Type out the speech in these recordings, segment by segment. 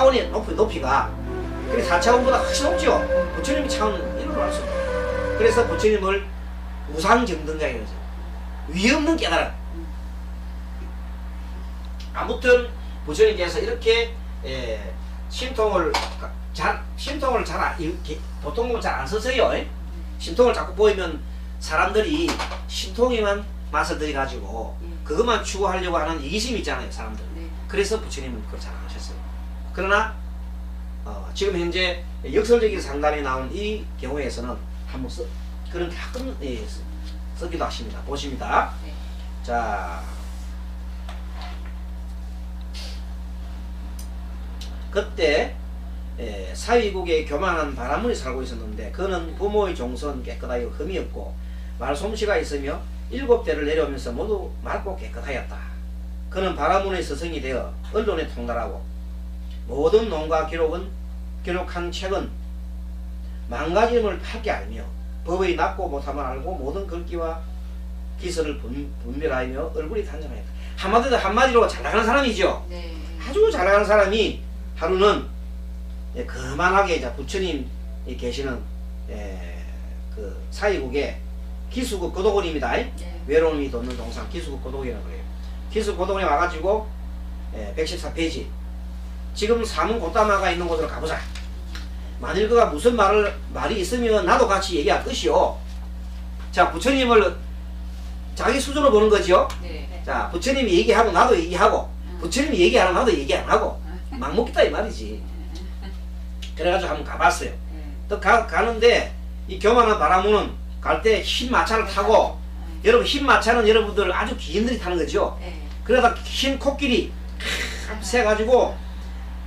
차원이 높이가 그게 4차원보다 훨씬 높죠. 부처님의 차원은 이루어 갈 수 없어요. 그래서 부처님을 우상정등자라고 하죠. 위없는 깨달음. 아무튼 부처님께서 이렇게 신통을 보통은 잘 안 쓰세요. 신통을 자꾸 보이면 사람들이 신통에만 맛을 들여가지고 그것만 추구하려고 하는 이기심이 있잖아요, 사람들. 그래서 부처님은 그걸 잘 안 하셨어요. 그러나 지금 현재 역설적인 상담이 나온 이 경우에서는 한번 그런 가끔 쓰기도 하십니다. 보십니다. 자, 그때 사위국에 교만한 바라문이 살고 있었는데 그는 부모의 종선 깨끗하여 흠이 없고 말솜씨가 있으며 7대를 내려오면서 모두 맑고 깨끗하였다. 그는 바라문의 스승이 되어 언론에 통달하고 모든 논과 기록한 책은 망가짐을 하게 알며 법의 낮고 못함을 알고 모든 글귀와 기설을 분별하며 얼굴이 단정하였다. 한마디로 잘 나가는 사람이죠. 네. 아주 잘 나가는 사람이 하루는 거만하게 이제 부처님 계시는 그 사이국에 기수국 고도군입니다. 외로움이 돋는 동산 기수국 고도군이라고 그래요. 기수국 고도군에 와가지고 114페이지 지금 사문 고다마가 있는 곳으로 가보자. 만일 그가 무슨 말이 있으면 나도 같이 얘기할 것이요. 자, 부처님을 자기 수준으로 보는 거죠. 네. 자, 부처님이 얘기하고 나도 얘기하고 부처님이 얘기하면 나도 얘기 안 하고 막 먹겠다 이 말이지. 그래가지고 한번 가봤어요. 또 가는데 이 교만한 바라문은 갈 때 흰 마차를 타고 여러분 흰 마차는 여러분들 아주 귀인들이 타는 거죠. 그러다 흰 코끼리 세가지고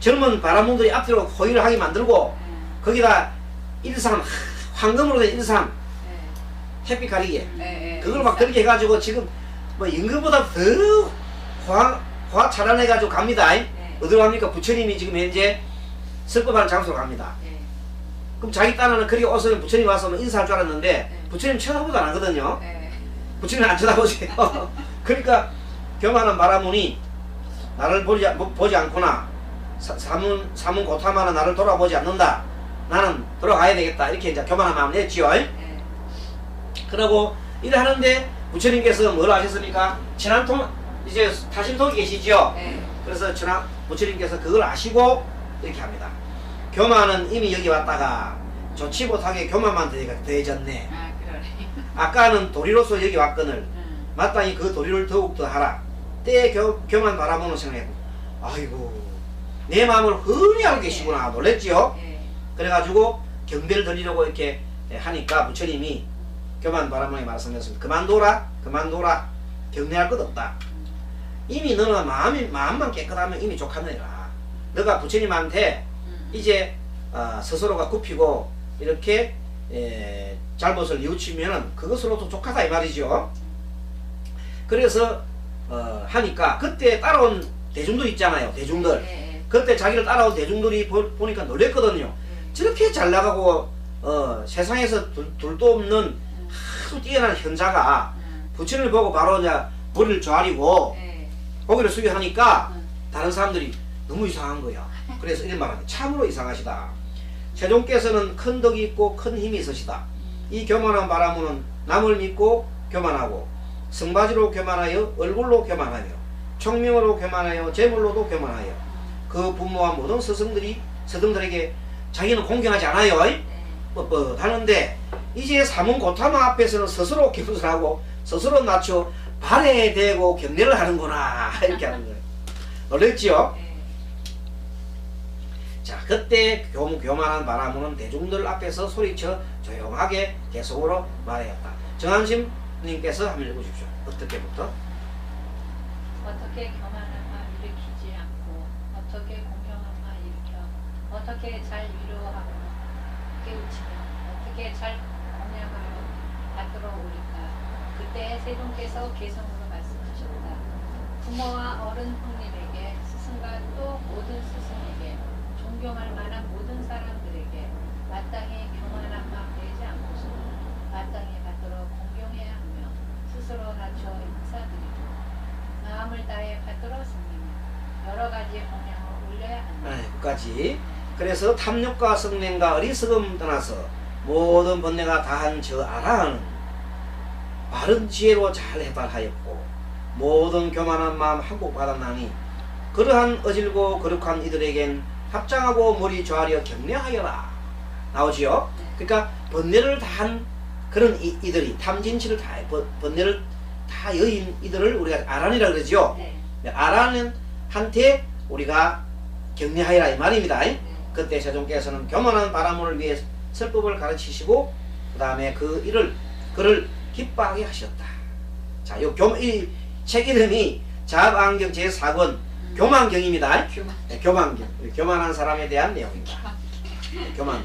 젊은 바라문들이 앞뒤로 호의를 하게 만들고 거기다 일삼 황금으로 된 일삼 햇빛 가리게 그걸 막 그렇게 해가지고 지금 뭐 임금보다 더 화 차단해가지고 갑니다. 어디로 갑니까? 부처님이 지금 현재 설법하는 장소로 갑니다. 그럼 자기 딴에는 그렇게 옷을 부처님 와서 인사할 줄 알았는데 부처님 쳐다보도 안 하거든요. 부처님 안 쳐다보세요. 그러니까 교만한 바라문이 나를 보지 않거나 사문 고타마는 나를 돌아보지 않는다. 나는 돌아가야 되겠다. 이렇게 이제 교만한 마음을 냈지요. 그러고 일하는데 부처님께서 뭘 하셨습니까? 친한통 이제 타심통이 계시죠. 그래서 부처님께서 그걸 아시고 이렇게 합니다. 교만은 이미 여기 왔다가 좋지 못하게 교만만 더해졌네. 아까는 도리로서 여기 왔거늘 마땅히 그 도리를 더욱 더 하라. 때에 교만 바라보는 생각에 아이고 내 마음을 훤히 알고 계시구나 놀랬지요. 그래가지고 경배를 드리려고 이렇게 하니까 부처님이 교만 바라문에 말씀하셨습니다. 그만둬라 경례할 것 없다. 이미 너는 마음만 깨끗하면 이미 족하느니라. 너가 부처님한테 이제 스스로가 굽히고 이렇게 잘못을 뉘우치면은 그것으로도 족하다 이 말이죠. 그래서 하니까 그때 따라온 대중들 있잖아요. 대중들 그때 자기를 따라온 대중들이 보니까 놀랬거든요. 저렇게 잘 나가고 세상에서 둘도 없는 아주 뛰어난 현자가 부처님을 보고 바로 이제 머리를 조아리고 고개를 숙여하니까 다른 사람들이 너무 이상한 거야. 그래서 이런 말합니다. 참으로 이상하시다. 세종께서는 큰 덕이 있고 큰 힘이 있으시다. 이 교만한 바라문은 남을 믿고 교만하고 성바지로 교만하여 얼굴로 교만하여 총명으로 교만하여 재물로도 교만하여 그 부모와 모든 스승들에게 자기는 공경하지 않아요. 뻣뻣하는데 이제 사문 고타마 앞에서는 스스로 겸손하고 스스로 낮춰 발에 대고 경례를 하는구나 이렇게 하는 거예요. 놀랬지요? 자, 그때 교만한 바라문은 대중들 앞에서 소리쳐 조용하게 계속으로 말하였다. 정한심님께서 한번 읽어주십시오. 어떻게부터? 어떻게 교만한 마 일으키지 않고 어떻게 공경한 마 일으켜 어떻게 잘 위로하고 깨우치며 어떻게 잘 공양하여 받들어 오리까. 그때 세종께서 개성으로 말씀하셨다. 부모와 어른 형님에게 스승과 또 모든 스승에게 존경할 만한 모든 사람들에게 마땅히 교만한 마 되지 않고서 마땅히 받들어 공경해야 하며 스스로 낮춰 인사드리고 마음을 다해 받들어 섬기며 여러 가지 공양을 올려야 한다. 가지. 그래서 탐욕과 성냄과 어리석음 떠나서 모든 번뇌가 다한 저 아라는 바른 지혜로 잘 해달하였고 모든 교만한 마음 항복받았나니 그러한 어질고 거룩한 이들에겐 합장하고 머리 조아려 경례하여라. 나오지요? 그러니까 번뇌를 다한 그런 이들이 탐진치를 다 번뇌를 다 여인 이들을 우리가 아란이라 그러죠. 네. 아란은 한테 우리가 경례하여라 이 말입니다. 그때 세종께서는 교만한 바라문을 위해 설법을 가르치시고 그 다음에 그를 기뻐하게 하셨다. 자, 이 책 이름이 자압안경 제4권 교만경입니다. 네, 교만경. 교만한 사람에 대한 내용입니다. 교만경.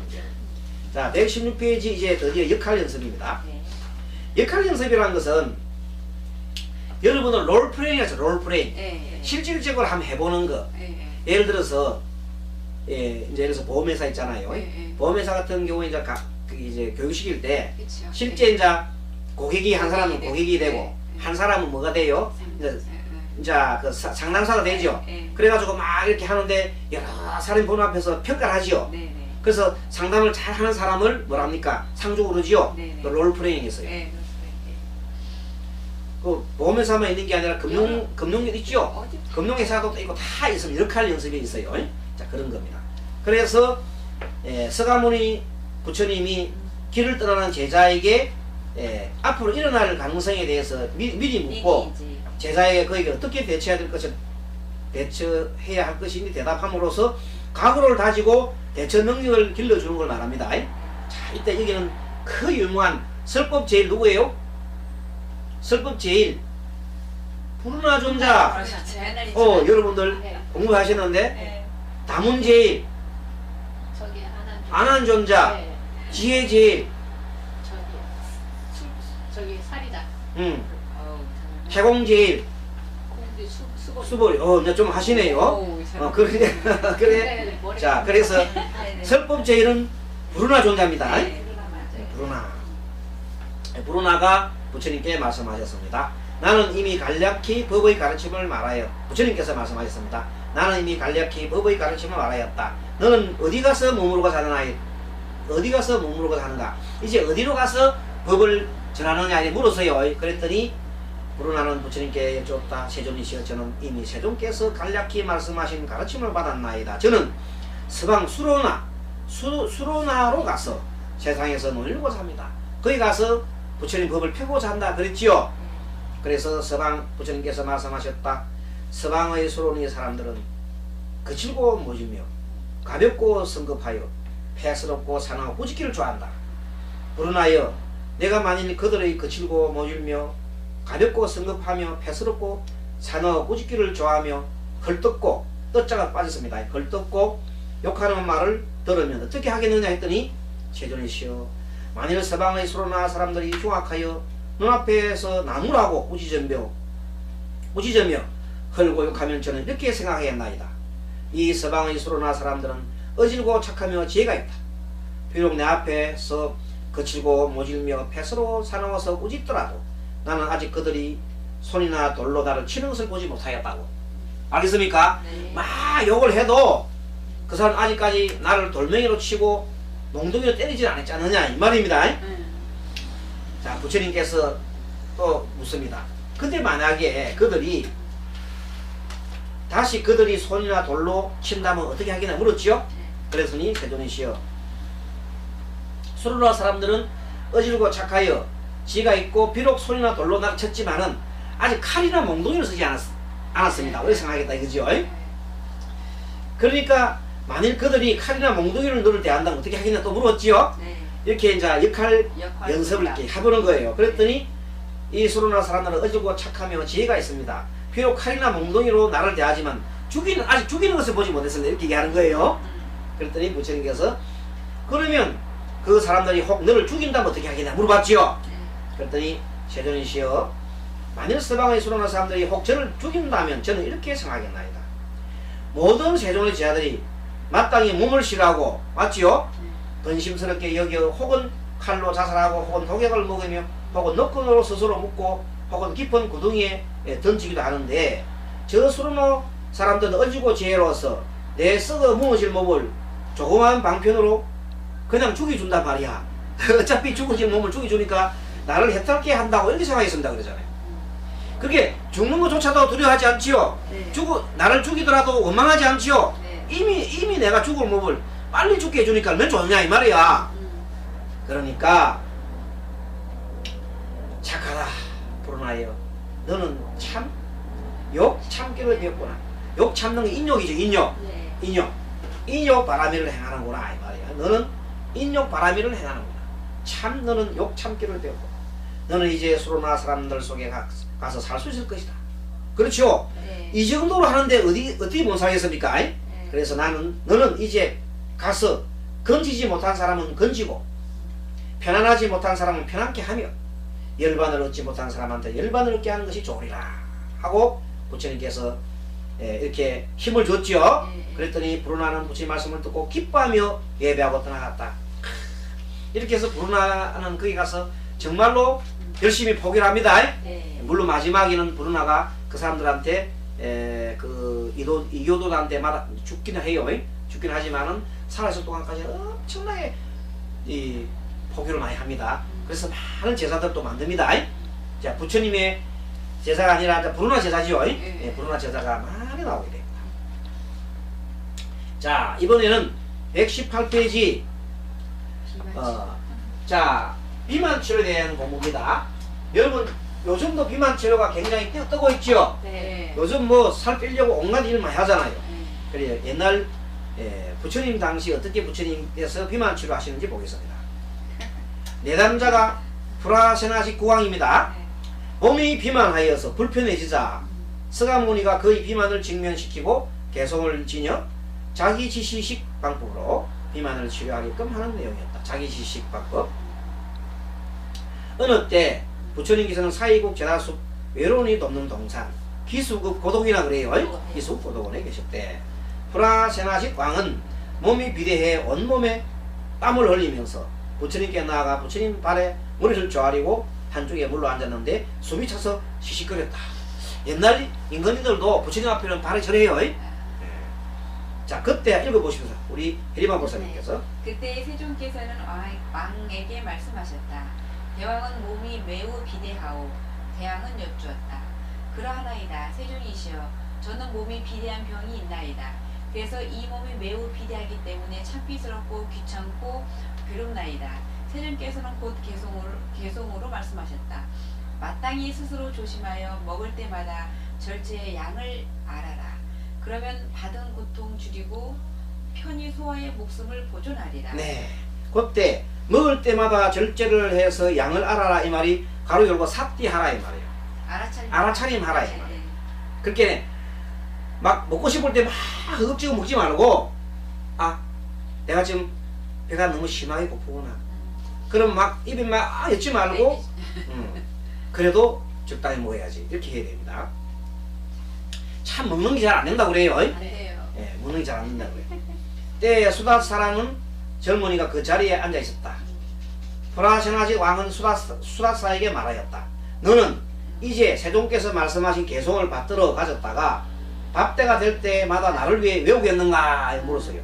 자, 116페이지 이제 드디어 역할 연습입니다. 역할 연습이라는 것은 여러분들 롤플레잉이라죠. 롤플레잉. 실질적으로 한번 해보는 거. 예를 들어서 이제 예를 들어서 보험회사 있잖아요. 보험회사 같은 경우에 이제 교육시킬 때 실제 이제 고객이 한 사람은 고객이 되고 한 사람은 뭐가 돼요? 이제 그 상담사가 되죠. 그래가지고 막 이렇게 하는데 여러 사람 보는 앞에서 평가를 하지요. 그래서 상담을 잘 하는 사람을 뭐랍니까? 상주고 그러지요. 그 롤플레잉이 있어요. 그 보험회사만 있는 게 아니라 금융nghiệp 있죠. 금융회사도 있고 다 있으면 역할 연습이 있어요. 자, 그런 겁니다. 그래서 서가모니 부처님이 길을 떠나는 제자에게 앞으로 일어날 가능성에 대해서 미리 묻고 제자에게 그에게 어떻게 대처해야 할 것인지 대답함으로써 각오를 다지고 대처 능력을 길러주는 걸 말합니다. 자, 이때 여기는 그 유명한 설법제일 누구예요? 설법제일 불운하존자. 여러분들 공부하시는데 다문제일 저기 안한존자, 지혜제일 저기 사리다. 해공제일 수보리. 이제 좀 하시네요. 그래. 자, 그래서 설법제일은 불운하존자입니다. 불운하가 부처님께 말씀하셨습니다. 나는 이미 간략히 법의 가르침을 말하여 부처님께서 말씀하셨습니다. 나는 이미 간략히 법의 가르침을 말하였다. 너는 어디 가서 머무르고 사느냐? 어디 가서 머무르고 사는가? 이제 어디로 가서 법을 전하느냐 물었어요. 그랬더니 불운하는 부처님께 여쭈었다. 세존이시여, 저는 이미 세존께서 간략히 말씀하신 가르침을 받았나이다. 저는 서방 수로나로 가서 세상에서 놀고 삽니다. 거기 가서 부처님 법을 펴고자 한다 그랬지요. 그래서 서방 부처님께서 말씀하셨다. 서방의 수로니 사람들은 거칠고 모지며 가볍고 성급하여 폐스럽고 산하고 꾸짖기를 좋아한다. 불운하여 내가 만일 그들의 거칠고 모질며 가볍고 성급하며 폐스럽고 산하고 꾸짖기를 좋아하며 헐떡고 떠자가 빠졌습니다. 헐떡고 욕하는 말을 들으면 어떻게 하겠느냐 했더니 세존이시여, 만일 서방의 수로나 사람들이 흉악하여 눈앞에서 나무라고 꾸짖으며 헐고 욕하면 저는 이렇게 생각하겠나이다. 이 서방의 수로나 사람들은 어질고 착하며 지혜가 있다. 비록 내 앞에서 거칠고 모질며 폐스로 사나워서 꾸짖더라도 나는 아직 그들이 손이나 돌로 나를 치는 것을 보지 못하였다고. 알겠습니까? 막 욕을 해도 그 사람 아직까지 나를 돌멩이로 치고 몽둥이로 때리지 않았지 않느냐 이 말입니다. 자, 부처님께서 또 묻습니다. 근데 만약에 다시 그들이 손이나 돌로 친다면 어떻게 하겠나 물었죠. 그랬더니 세존이시여, 수로나 사람들은 어질고 착하여 지가 있고 비록 손이나 돌로 나를 쳤지만은 아직 칼이나 몽둥이를 쓰지 않았습니다. 왜 생각하겠다 이거죠. 그러니까 만일 그들이 칼이나 몽둥이를 너를 대한다면 어떻게 하겠냐 또 물었지요. 이렇게 이제 역할 연습을 이렇게 해보는 거예요. 그랬더니 이 수로나 사람들은 어질고 착하며 지혜가 있습니다. 비록 칼이나 몽둥이로 나를 대하지만 아직 죽이는 것을 보지 못했습니다. 이렇게 얘기하는 거예요. 그랬더니 부처님께서 그러면 그 사람들이 혹 너를 죽인다면 어떻게 하겠냐 물어봤지요. 그랬더니 세존이시여, 만일 서방의 수로나 사람들이 혹 저를 죽인다면 저는 이렇게 생각하겠나이다. 모든 세존의 제자들이 마땅히 몸을 싫어하고 맞지요? 근심스럽게 여겨 혹은 칼로 자살하고 혹은 독약을 먹으며 혹은 노끈으로 스스로 묶고 혹은 깊은 구덩이에 던지기도 하는데 저 수로노 사람들은 어지고 지혜로워서 내 썩어 무너질 몸을 조그만 방편으로 그냥 죽여준단 말이야. 어차피 죽어질 몸을 죽여주니까 나를 해탈게 한다고 이렇게 생각했습니다 그러잖아요. 그게 죽는 것조차도 두려워하지 않지요. 네. 나를 죽이더라도 원망하지 않지요. 네. 이미 내가 죽을 몸을 빨리 죽게 해주니까 얼마나 좋냐 이 말이야. 그러니까 착하다 불어나여 너는 참 욕 참기를 배웠구나. 욕 참는 게 인욕이죠. 인욕. 인욕 바라미를 행하는구나 이 말이야. 너는 인욕 바라미를 행하는구나. 참 너는 욕 참기를 배웠고 너는 이제 수로나 사람들 속에 가서 살 수 있을 것이다. 그렇죠? 네. 이 정도로 하는데 어떻게 못 살겠습니까? 그래서 너는 이제 가서 건지지 못한 사람은 건지고 편안하지 못한 사람은 편안케 하며 열반을 얻지 못한 사람한테 열반을 얻게 하는 것이 좋으리라 하고 부처님께서 이렇게 힘을 줬죠. 그랬더니 불어나는 부처님 말씀을 듣고 기뻐하며 예배하고 떠나갔다. 이렇게 해서 불어나는 거기 가서 정말로 열심히 포기를 합니다. 물론 마지막에는 불어나가 그 사람들한테 그 이교도한테 죽기는 해요. 죽기는 하지만은 살아있을 동안까지 엄청나게 이 포기를 많이 합니다. 그래서 많은 제사들도 만듭니다. 자, 부처님의 제사가 아니라 불어나 제사지요. 불어나 제사가 많이 나오게 됩니다. 자, 이번에는 118페이지 자, 비만 치료에 대한 공부입니다. 여러분 요즘도 비만 치료가 굉장히 뜨고 있죠. 네. 요즘 뭐 살 빼려고 온갖 일을 많이 하잖아요. 그래요. 옛날 부처님 당시 어떻게 부처님께서 비만 치료 하시는지 보겠습니다. 내담자가 불화세나식 구왕입니다. 몸이 비만하여서 불편해지자 서가모니가 그의 비만을 직면시키고 개성을 지녀 자기 지시식 방법으로 비만을 치료하게끔 하는 내용이었다. 자기 지시식 방법. 어느 때 부처님께서는 사이국 제다숲 외로운이 돕는 동산 기수급 고독이나 그래요. 기수급 고독원에 계셨대. 프라세나식 왕은 몸이 비대해 온몸에 땀을 흘리면서 부처님께 나아가 부처님 발에 머리를 조아리고 한쪽에 물로 앉았는데 숨이 차서 시시거렸다. 옛날 인간인들도 부처님 앞에는 발이 저래요. 자, 그때 읽어보시면서 우리 해리만 보사님께서 그때 세존께서는 왕에게 말씀하셨다. 대왕은 몸이 매우 비대하오. 대왕은 여쭈었다. 그러하나이다. 세존이시여, 저는 몸이 비대한 병이 있나이다. 그래서 이 몸이 매우 비대하기 때문에 참기스럽고 귀찮고 괴롭나이다. 세존께서는 곧 개송으로 말씀하셨다. 마땅히 스스로 조심하여 먹을 때마다 절제의 양을 알아라. 그러면 받은 고통 줄이고 편히 소화의 목숨을 보존하리라. 네, 그때 먹을 때마다 절제를 해서 양을 알아라 이 말이 가로 열고 삽디하라 이 말이에요. 알아차림하라 이 말이에요. 그렇게 막 먹고 싶을 때 막 억지로 먹지 말고 내가 지금 배가 너무 심하게 고프구나. 그럼 막 입에 막 엿지 말고 그래도 적당히 먹어야지 이렇게 해야 됩니다. 참 먹는 게 잘 안 된다고 그래요. 먹는 게 잘 안 된다고 그래요. 때에 수다사라는 젊은이가 그 자리에 앉아 있었다. 프라세나식 왕은 수다사에게 말하였다. 너는 이제 세종께서 말씀하신 개송을 받들어 가졌다가 밥때가 될 때마다 나를 위해 외우겠는가 물었어요.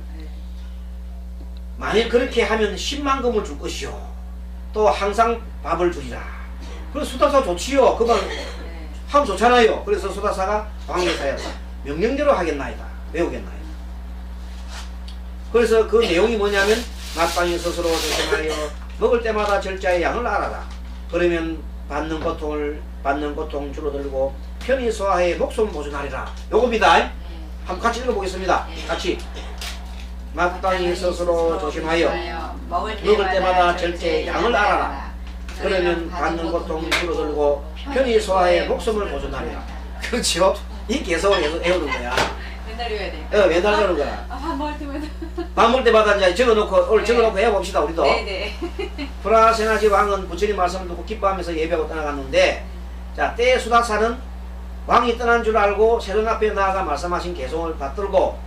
만일 그렇게 하면 10만 금을 줄 것이요. 또 항상 밥을 주리라. 그래서 수다사 좋지요. 그만 하면 좋잖아요. 그래서 수다사가 왕에게 하였다. 명령대로 하겠나이다. 외우겠나이다. 그래서 그 내용이 뭐냐면 마땅히 스스로 조심하여 먹을 때마다 절자의 양을 알아라. 그러면 받는 고통 줄어들고 편히 소화해 목숨 보존하리라. 요겁니다. 한번 같이 읽어보겠습니다. 같이. 마땅히 스스로 조심하여 먹을 때마다 절제의 양을 알아라. 그러면 받는 고통 줄어들고 편히 소화해 목숨을 보존하리라. 그렇죠? 이 개성을 계속 애우는 거야. 맨날 외워야 돼. 맨날 그러는 거야. 밥 먹을 때마다. 밥 먹을 때마다 이제 적어놓고 오늘 적어놓고 해봅시다 우리도. 네네. 프라세나식 왕은 부처님 말씀을 듣고 기뻐하면서 예배하고 떠나갔는데, 자, 때에 수다사는 왕이 떠난 줄 알고 세존 앞에 나아가 말씀하신 개송을 받들고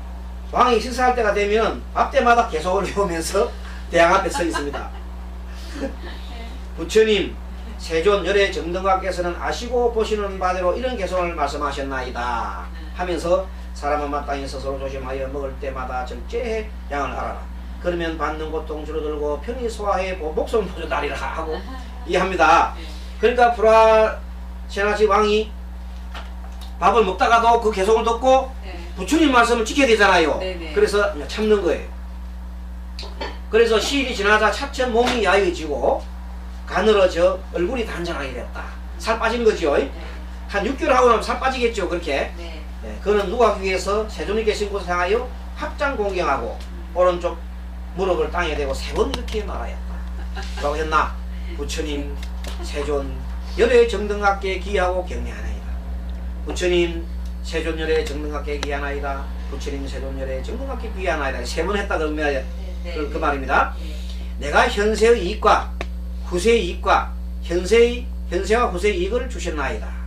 왕이 식사할 때가 되면 밥 때마다 개송을 외우면서 대왕 앞에 서 있습니다. 부처님 세존 열애 정등각께서는 아시고 보시는 바대로 이런 개송을 말씀하셨나이다 하면서 사람은 마땅히 스스로 조심하여 먹을 때마다 절제해 양을 알아라. 그러면 받는 고통 줄어들고 편히 소화해 목숨 보존하리라 하고 이해합니다. 그러니까 브라세나시 왕이 밥을 먹다가도 그 개속을 듣고 네. 부처님 말씀을 지켜야 되잖아요. 네네. 그래서 참는 거예요. 그래서 시일이 지나자 차츰 몸이 야해지고 가늘어져 얼굴이 단정하게 되었다. 살 빠진 거죠. 네. 한 6개월 하고 나면 살 빠지겠죠. 그렇게. 네. 네, 그는 누가 위해서 세존이 계신 곳을 향하여 합장 공경하고 오른쪽 무릎을 땅에 대고 3번 이렇게 말하였다. 뭐라고 했나? 부처님 세존 열애 정등각계 기하고 경례하나이다. 부처님 세존 열애 정등각계 기하나이다. 부처님 세존 열애 정등각계 기하나이다. 3번 했다 그러면 네. 그 말입니다. 네. 내가 현세의 이익과 후세의 이익과 현세와 후세의 이익을 주셨나이다.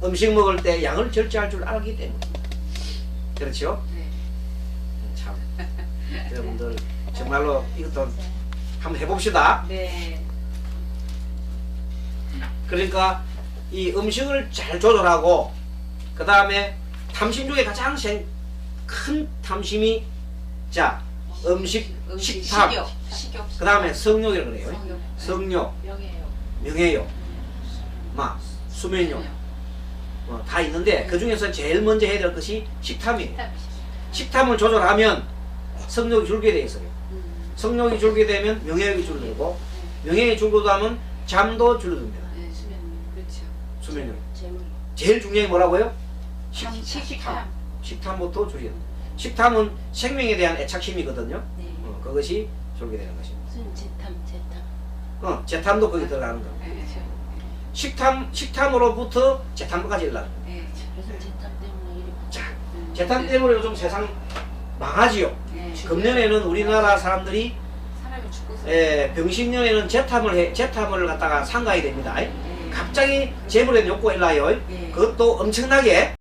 음식 먹을 때 양을 절제할 줄 알기 때문입니다. 그렇죠? 네. 참 여러분들 정말로 이것도 한번 해봅시다. 네. 그러니까 이 음식을 잘 조절하고 그 다음에 탐심 중에 가장 큰 탐심이 자 식탐 식욕. 그 다음에 성욕이라고 그래요. 성욕. 성욕, 명예요. 명예욕, 수면욕 다 있는데 그 중에서 제일 먼저 해야 될 것이 식탐이에요. 식탐을 조절하면 성욕이 줄게 돼 있어요. 성욕이 줄게 되면 명예욕이 줄어들고 명예욕이 줄어들면 잠도 줄어듭니다. 네. 그렇죠. 수면욕. 재물. 제일 중요한 게 뭐라고요? 식탐. 식탐부터 줄여야 돼요. 식탐은 생명에 대한 애착심이거든요. 네. 그것이 줄게 되는 것입니다. 무슨 재탐. 재탐도 거기 들어가는 거. 네. 식탐으로부터 재탐까지 일어나는 거. 네. 그래서 재탐 때문에 이리 자, 재탐 때문에 요즘 세상 망하지요. 네. 금년에는 우리나라 사람들이 사람이 죽고서. 병신년에는 재탐을 갖다가 삼가야 됩니다. 네. 갑자기 재물에 욕구가 일어나요. 네. 그것도 엄청나게